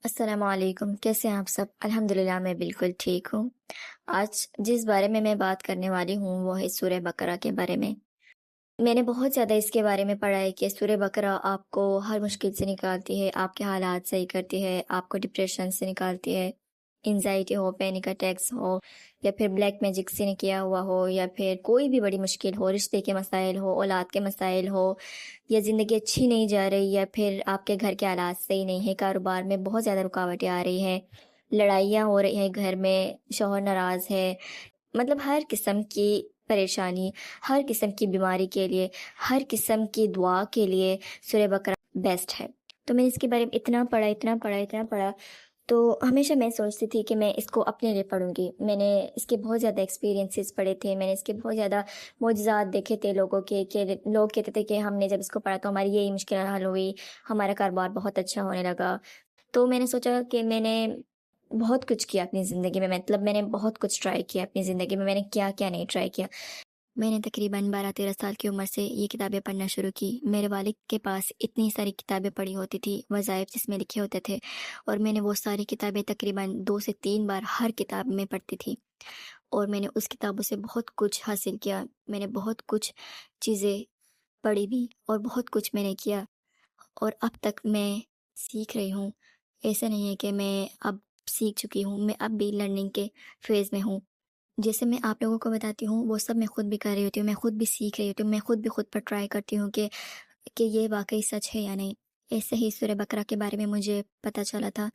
अस्सलाम वालेकुम। कैसे हैं आप सब? अल्हम्दुलिल्लाह मैं बिल्कुल ठीक हूँ। आज जिस बारे में मैं बात करने वाली हूँ वो है सूरह बकरा के बारे में। मैंने बहुत ज़्यादा इसके बारे में पढ़ा है कि सूरह बकरा आपको हर मुश्किल से निकालती है, आपके हालात सही करती है, आपको डिप्रेशन से निकालती है, एंग्ज़ायटी हो, पैनिक अटैक्स हो या फिर ब्लैक मैजिक से ने किया हुआ हो या फिर कोई भी बड़ी मुश्किल हो, रिश्ते के मसाइल हो, औलाद के मसाइल हो या ज़िंदगी अच्छी नहीं जा रही या फिर आपके घर के हालात सही नहीं है, कारोबार में बहुत ज़्यादा रुकावटें आ रही हैं, लड़ाइयाँ हो रही हैं घर में, शौहर नाराज़ है, मतलब हर किस्म की परेशानी, हर किस्म की बीमारी के लिए, हर किस्म की दुआ के लिए सूरह बकरा बेस्ट है। तो मैंने इसके बारे में इतना पढ़ा, इतना पढ़ा, इतना पढ़ा, तो हमेशा मैं सोचती थी कि मैं इसको अपने लिए पढ़ूँगी। मैंने इसके बहुत ज़्यादा एक्सपीरियंसेस पढ़े थे, मैंने इसके बहुत ज़्यादा मोजज़ात देखे थे लोगों के, कि लोग कहते थे कि हमने जब इसको पढ़ा तो हमारी यही मुश्किल हल हुई, हमारा कारोबार बहुत अच्छा होने लगा। तो मैंने सोचा कि मैंने बहुत कुछ किया अपनी ज़िंदगी में, मतलब मैंने बहुत कुछ ट्राई किया अपनी ज़िंदगी में, मैंने क्या-क्या नहीं ट्राई किया। मैंने तकरीबन 12-13 साल की उम्र से ये किताबें पढ़ना शुरू की। मेरे वालिद के पास इतनी सारी किताबें पड़ी होती थी, वज़ाइफ जिसमें लिखे होते थे, और मैंने वो सारी किताबें तकरीबन 2 से 3 बार हर किताब में पढ़ती थी, और मैंने उस किताबों से बहुत कुछ हासिल किया। मैंने बहुत कुछ चीज़ें पढ़ी भी और बहुत कुछ मैंने किया, और अब तक मैं सीख रही हूँ। ऐसा नहीं है कि मैं अब सीख चुकी हूँ, मैं अब भी लर्निंग के फ़ेज़ में हूँ। जैसे मैं आप लोगों को बताती हूँ, वो सब मैं खुद भी कर रही होती हूँ, मैं खुद भी सीख रही होती हूँ, मैं खुद भी खुद पर ट्राई करती हूँ कि ये वाक़ई सच है या नहीं। ऐसे ही सूरह बकरा के बारे में मुझे पता चला था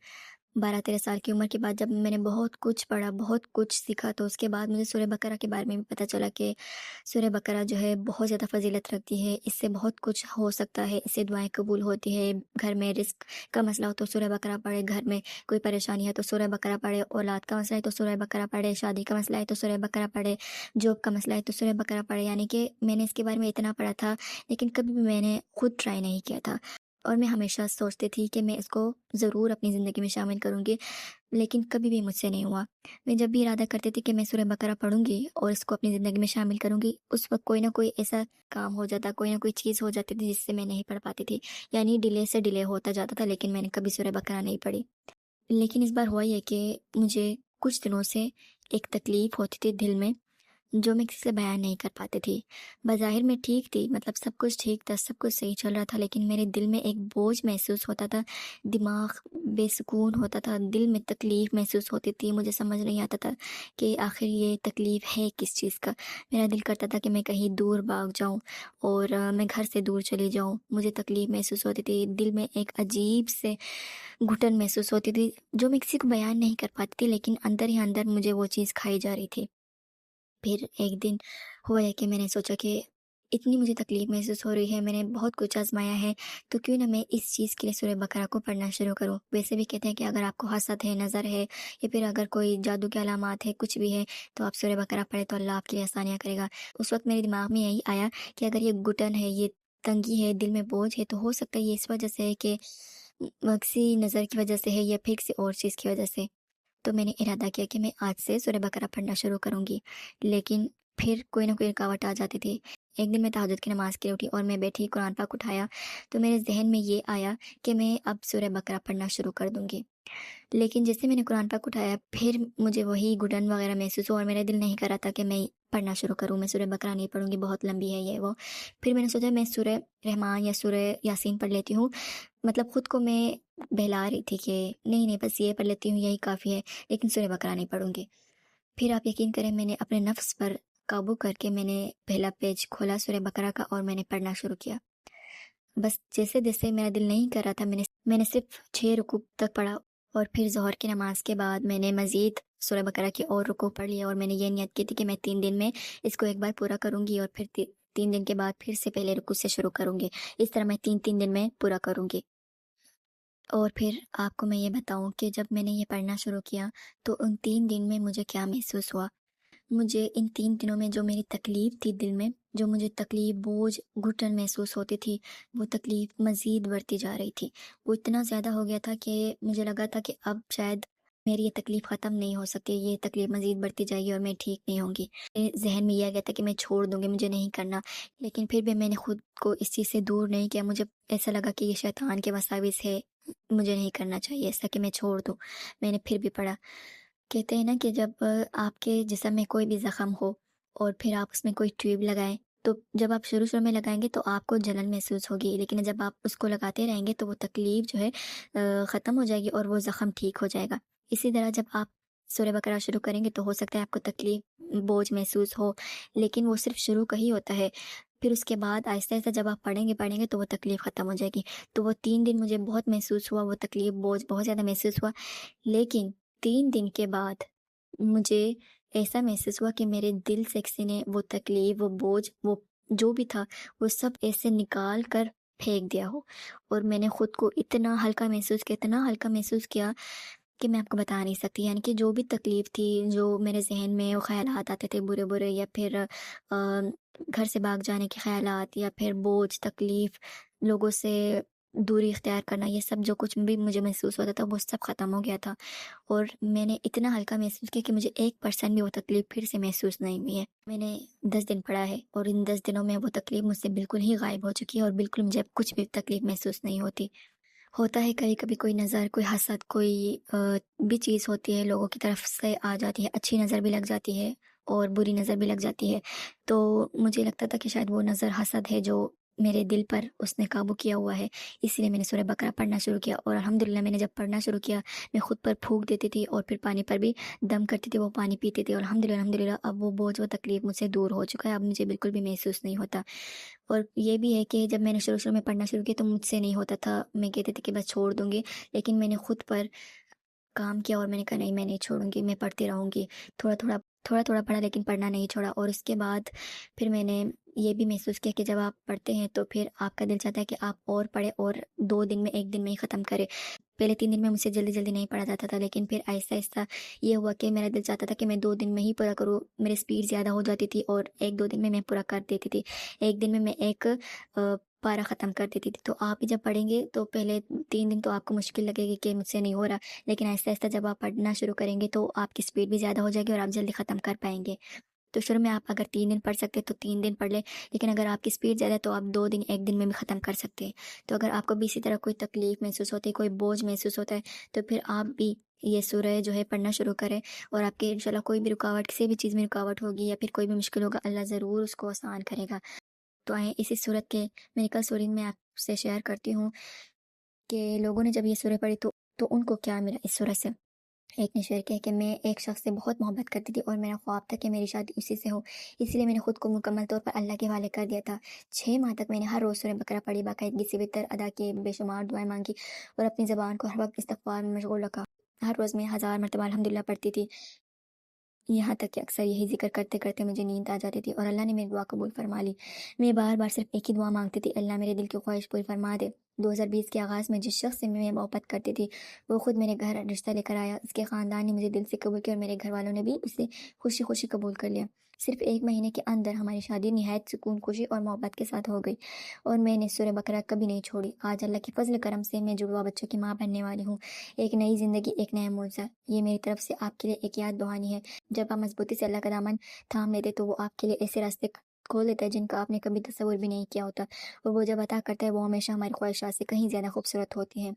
12-13 साल की उम्र के बाद, जब मैंने बहुत कुछ पढ़ा, बहुत कुछ सीखा, तो उसके बाद मुझे सूरह बकरा के बारे में भी पता चला कि सूरह बकरा जो है बहुत ज़्यादा फ़ज़ीलत रखती है, इससे बहुत कुछ हो सकता है, इससे दुआएँ कबूल होती है, घर में रिज़्क का मसला हो तो सूरह बकरा पढ़े, घर में कोई परेशानी है तो सूरह बकरा पढ़े, औलाद का मसला है तो सूरह बकरा पढ़े, शादी का मसला है तो सूरह बकरा पढ़े, जॉब का मसला है तो सूरह बकरा पढ़े। यानी कि मैंने इसके बारे में इतना पढ़ा था, लेकिन कभी भी मैंने खुद ट्राई नहीं किया था, और मैं हमेशा सोचती थी कि मैं इसको ज़रूर अपनी ज़िंदगी में शामिल करूँगी, लेकिन कभी भी मुझसे नहीं हुआ। मैं जब भी इरादा करती थी कि मैं सूरह बकरा पढ़ूँगी और इसको अपनी ज़िंदगी में शामिल करूँगी, उस वक़्त कोई न कोई ऐसा काम हो जाता, कोई न कोई चीज़ हो जाती थी जिससे मैं नहीं पढ़ पाती थी। यानी डिले से डिले होता जाता था, लेकिन मैंने कभी सूरह बकरा नहीं पढ़ी। लेकिन इस बार हुआ ये कि मुझे कुछ दिनों से एक तकलीफ़ होती थी दिल में, जो मैं किसी से बयान नहीं कर पाती थी। बज़ाहिर मैं ठीक थी, मतलब सब कुछ ठीक था, सब कुछ सही चल रहा था, लेकिन मेरे दिल में एक बोझ महसूस होता था, दिमाग बेसुकून होता था, दिल में तकलीफ़ महसूस होती थी। मुझे समझ नहीं आता था कि आखिर ये तकलीफ़ है किस चीज़ का। मेरा दिल करता था कि मैं कहीं दूर भाग जाऊँ और मैं घर से दूर चली जाऊँ। मुझे तकलीफ़ महसूस होती थी, दिल में एक अजीब से घुटन महसूस होती थी, जो मैं किसी को बयान नहीं कर पाती थी, लेकिन अंदर ही अंदर मुझे वो चीज़ खाई जा रही थी। फिर एक दिन हुआ है कि मैंने सोचा कि इतनी मुझे तकलीफ़ महसूस हो रही है, मैंने बहुत कुछ आज़माया है, तो क्यों ना मैं इस चीज़ के लिए सूरह बकरा को पढ़ना शुरू करूँ। वैसे भी कहते हैं कि अगर आपको हसद है, नज़र है या फिर अगर कोई जादू के अलामात है, कुछ भी है, तो आप सूरह बकरा पढ़ें तो अल्लाह आपके लिए आसानियाँ करेगा। उस वक़्त मेरे दिमाग में यही आया कि अगर ये घुटन है, ये तंगी है, दिल में बोझ है, तो हो सकता है ये इस वजह से है कि किसी नज़र की वजह से है या फिर किसी और चीज़ की वजह से। तो मैंने इरादा किया कि मैं आज से सूरह बकरा पढ़ना शुरू करूँगी। लेकिन फिर कोई न कोई रुकावट आ जाती थी। एक दिन मैं तहज्जुद की नमाज़ के लिए उठी और मैं बैठी कुरान पाक उठाया, तो मेरे ज़हन में ये आया कि मैं अब सूरह बकरा पढ़ना शुरू कर दूँगी। लेकिन जैसे मैंने कुरान पाक उठाया, फिर मुझे वही घुटन वगैरह महसूस हुआ और मेरा दिल नहीं कर रहा था कि मैं पढ़ना शुरू करूँ, मैं सूरह बकरा नहीं पढ़ूँगी, बहुत लंबी है ये वो। फिर मैंने सोचा मैं सूरह रहमान या सूरह यासीन पढ़ लेती हूँ। मतलब खुद को मैं बहला रही थी कि नहीं बस ये पढ़ लेती हूँ, यही काफ़ी है, लेकिन सूरह बकरा नहीं पढ़ूँगी। फिर आप यकीन करें, मैंने अपने नफ्स पर काबू करके मैंने पहला पेज खोला सूरह बकरा का और मैंने पढ़ना शुरू किया। बस जैसे-जैसे मेरा दिल नहीं कर रहा था, मैंने सिर्फ़ 6 रुकू तक पढ़ा, और फिर ज़ोहर की नमाज़ के बाद मैंने मज़ीद सूरह बकरा के और रुकू पढ़ लिए, और मैंने ये नियत की थी कि मैं 3 दिन में इसको एक बार पूरा करूँगी और फिर 3 दिन के बाद फिर से पहले रुकू से शुरू करूँगी। इस तरह मैं 3-3 दिन में पूरा करूँगी। और फिर आपको मैं ये बताऊँ कि जब मैंने ये पढ़ना शुरू किया, तो उन 3 दिन में मुझे क्या महसूस हुआ। मुझे इन 3 दिनों में जो मेरी तकलीफ़ थी दिल में, जो मुझे तकलीफ़, बोझ, घुटन महसूस होती थी, वो तकलीफ़ मज़ीद बढ़ती जा रही थी। वो इतना ज़्यादा हो गया था कि मुझे लगा था कि अब शायद मेरी ये तकलीफ़ ख़त्म नहीं हो सकती, ये तकलीफ़ मज़ीद बढ़ती जाएगी और मैं ठीक नहीं होंगी। मेरे ज़हन में ये आ गया था कि मैं छोड़ दूँगी, मुझे नहीं करना। लेकिन फिर भी मैंने खुद को इस चीज़ से दूर नहीं किया। मुझे ऐसा लगा कि ये शैतान के वसाविस है, مجھے نہیں کرنا چاہیے ایسا کہ میں چھوڑ دوں۔ میں نے پھر بھی پڑھا۔ کہتے ہیں نا کہ جب آپ کے جسم میں کوئی بھی زخم ہو اور پھر آپ اس میں کوئی ٹیوب لگائیں، تو جب آپ شروع میں لگائیں گے تو آپ کو جلن محسوس ہوگی، لیکن جب آپ اس کو لگاتے رہیں گے تو وہ تکلیف جو ہے ختم ہو جائے گی اور وہ زخم ٹھیک ہو جائے گا۔ اسی طرح جب آپ سورہ بقرہ شروع کریں گے تو ہو سکتا ہے آپ کو تکلیف بوجھ محسوس ہو، لیکن وہ صرف شروع کا ہی ہوتا ہے۔ پھر اس کے بعد آہستہ آہستہ جب آپ پڑھیں گے تو وہ تکلیف ختم ہو جائے گی۔ تو وہ 3 دن مجھے بہت محسوس ہوا، وہ تکلیف بوجھ بہت زیادہ محسوس ہوا، لیکن 3 دن کے بعد مجھے ایسا محسوس ہوا کہ میرے دل سے کسی نے وہ تکلیف، وہ بوجھ، وہ جو بھی تھا وہ سب ایسے نکال کر پھینک دیا ہو، اور میں نے خود کو اتنا ہلکا محسوس کیا، اتنا ہلکا محسوس کیا کہ میں آپ کو بتا نہیں سکتی۔ یعنی کہ جو بھی تکلیف تھی، جو میرے ذہن میں وہ خیالات آتے تھے برے برے، یا پھر گھر سے بھاگ جانے کے خیالات، یا پھر بوجھ، تکلیف، لوگوں سے دوری اختیار کرنا، یہ سب جو کچھ بھی مجھے محسوس ہوتا تھا وہ سب ختم ہو گیا تھا، اور میں نے اتنا ہلکا محسوس کیا کہ مجھے 1% بھی وہ تکلیف پھر سے محسوس نہیں ہوئی ہے۔ میں نے 10 دن پڑھا ہے اور ان 10 دنوں میں وہ تکلیف مجھ سے بالکل ہی غائب ہو چکی ہے، اور بالکل مجھے اب کچھ بھی تکلیف محسوس نہیں ہوتی۔ ہوتا ہے کبھی کبھی کوئی نظر، کوئی حسد، کوئی بھی چیز ہوتی ہے لوگوں کی طرف سے آ جاتی ہے، اچھی نظر بھی لگ جاتی ہے اور بری نظر بھی لگ جاتی ہے، تو مجھے لگتا تھا کہ شاید وہ نظر حسد ہے جو میرے دل پر اس نے قابو کیا ہوا ہے، اس لیے میں نے سورہ بقرہ پڑھنا شروع کیا، اور الحمدللہ میں نے جب پڑھنا شروع کیا میں خود پر پھونک دیتی تھی اور پھر پانی پر بھی دم کرتی تھی، وہ پانی پیتی تھی، اور الحمدللہ اب وہ بوجھ، وہ تکلیف مجھ سے دور ہو چکا ہے، اب مجھے بالکل بھی محسوس نہیں ہوتا۔ اور یہ بھی ہے کہ جب میں نے شروع میں پڑھنا شروع کیا تو مجھ سے نہیں ہوتا تھا، میں کہتی تھی کہ بس چھوڑ دوں گی، لیکن میں نے خود پر کام کیا اور میں نے کہا نہیں، میں نہیں چھوڑوں گی، میں پڑھتی رہوں گی۔ تھوڑا تھوڑا پڑھا لیکن پڑھنا نہیں چھوڑا، اور اس کے بعد پھر میں نے یہ بھی محسوس کیا کہ جب آپ پڑھتے ہیں تو پھر آپ کا دل چاہتا ہے کہ آپ اور پڑھے اور 2 دن میں 1 دن میں ہی ختم کرے۔ پہلے 3 دن میں مجھ سے جلدی جلدی نہیں پڑھا جاتا تھا، لیکن پھر آہستہ آہستہ یہ ہوا کہ میرا دل چاہتا تھا کہ میں 2 دن میں ہی پورا کروں، میری سپیڈ زیادہ ہو جاتی تھی اور 1-2 دن میں پورا کر دیتی تھی، 1 دن میں ایک پارہ ختم کر دیتی تھی۔ تو آپ بھی جب پڑھیں گے تو پہلے 3 دن تو آپ کو مشکل لگے گی کہ مجھ سے نہیں ہو رہا، لیکن آہستہ آہستہ جب آپ پڑھنا شروع کریں گے تو آپ کی سپیڈ بھی زیادہ ہو جائے گی اور آپ جلدی ختم کر پائیں گے۔ تو شروع میں آپ اگر 3 دن پڑھ سکتے تو 3 دن پڑھ لیں، لیکن اگر آپ کی سپیڈ زیادہ ہے تو آپ 2 دن 1 دن میں بھی ختم کر سکتے ہیں۔ تو اگر آپ کو بھی اسی طرح کوئی تکلیف محسوس ہوتی ہے، کوئی بوجھ محسوس ہوتا ہے، تو پھر آپ بھی یہ سورہ جو ہے پڑھنا شروع کریں، اور آپ کے انشاءاللہ کوئی بھی رکاوٹ، کسی بھی چیز میں رکاوٹ ہوگی یا پھر کوئی بھی مشکل ہوگا، اللہ ضرور اس کو آسان کرے گا۔ تو آئیں اسی صورت کے میڈیکل سورین میں آپ سے شیئر کرتی ہوں کہ لوگوں نے جب یہ سورہ پڑھی تو ان کو کیا ملا اس سورہ سے۔ ایک نے شیئر کیا کہ میں ایک شخص سے بہت محبت کرتی تھی اور میرا خواب تھا کہ میری شادی اسی سے ہو، اس لیے میں نے خود کو مکمل طور پر اللہ کے حوالے کر دیا تھا۔ 6 ماہ تک میں نے ہر روز سورہ بقرہ پڑھی، باقاعدگی سے وتر ادا کیے، بے شمار دعائیں مانگی اور اپنی زبان کو ہر وقت استغفار میں مشغول رکھا۔ ہر روز میں 1000 مرتبہ الحمدللہ پڑھتی تھی، یہاں تک کہ اکثر یہی ذکر کرتے کرتے مجھے نیند آ جاتی تھی اور اللہ نے میری دعا قبول فرما لی۔ میں بار بار صرف ایک ہی دعا مانگتی تھی، اللہ میرے دل کی خواہش پوری فرما دے۔ 2020 کے آغاز میں جس شخص سے میں محبت کرتی تھی وہ خود میرے گھر رشتہ لے کر آیا، اس کے خاندان نے مجھے دل سے قبول کیا اور میرے گھر والوں نے بھی اسے خوشی خوشی قبول کر لیا۔ صرف 1 مہینے کے اندر ہماری شادی نہایت سکون، خوشی اور محبت کے ساتھ ہو گئی، اور میں نے سورہ بقرہ کبھی نہیں چھوڑی۔ آج اللہ کے فضل کرم سے میں جڑواں بچوں کی ماں بننے والی ہوں۔ ایک نئی زندگی، ایک نیا معجزہ، یہ میری طرف سے آپ کے لیے ایک یاد دہانی ہے۔ جب آپ مضبوطی سے اللہ کا دامن تھام لیتے تو وہ آپ کے لیے ایسے راستے کھول دیتا ہے جن کا آپ نے کبھی تصور بھی نہیں کیا ہوتا، اور وہ جب عطا کرتا ہے وہ ہمیشہ ہماری خواہشات سے کہیں زیادہ خوبصورت ہوتی ہے۔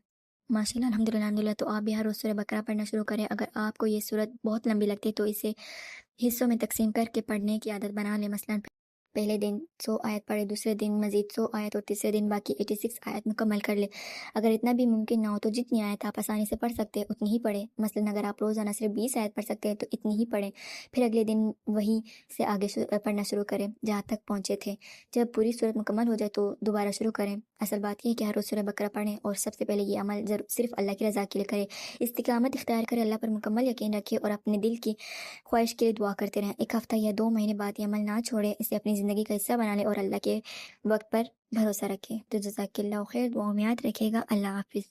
ماشاءاللہ، الحمدللہ تو آپ بھی ہر روز سورہ بقرہ پڑھنا شروع کریں۔ اگر آپ کو یہ سورت بہت لمبی لگتی ہے تو اسے حصوں میں تقسیم کر کے پڑھنے کی عادت بنا لیں۔ مثلاً پہلے دن 100 آیت پڑھے، دوسرے دن مزید 100 آیت اور تیسرے دن باقی 86 آیت مکمل کر لے۔ اگر اتنا بھی ممکن نہ ہو تو جتنی آیت آپ آسانی سے پڑھ سکتے ہیں اتنی ہی پڑھیں۔ مثلاً اگر آپ روزانہ صرف 20 آیت پڑھ سکتے ہیں تو اتنی ہی پڑھیں، پھر اگلے دن وہی سے آگے پڑھنا شروع کریں جہاں تک پہنچے تھے۔ جب پوری صورت مکمل ہو جائے تو دوبارہ شروع کریں۔ اصل بات یہ ہے کہ ہر روز سورہ بقرہ پڑھیں اور سب سے پہلے یہ عمل صرف اللہ کی رضا کے لیے کریں۔ استقامت اختیار کریں، اللہ پر مکمل یقین رکھیں اور اپنے دل کی خواہش کے لیے دعا کرتے رہیں۔ 1 ہفتہ یا 2 مہینے بعد یہ عمل نہ چھوڑیں، اسے اپنی زندگی کا حصہ بنا لیں اور اللہ کے وقت پر بھروسہ رکھیں۔ تو جزاک اللہ خیر، دعاؤں میں یاد رکھیے گا۔ اللہ حافظ۔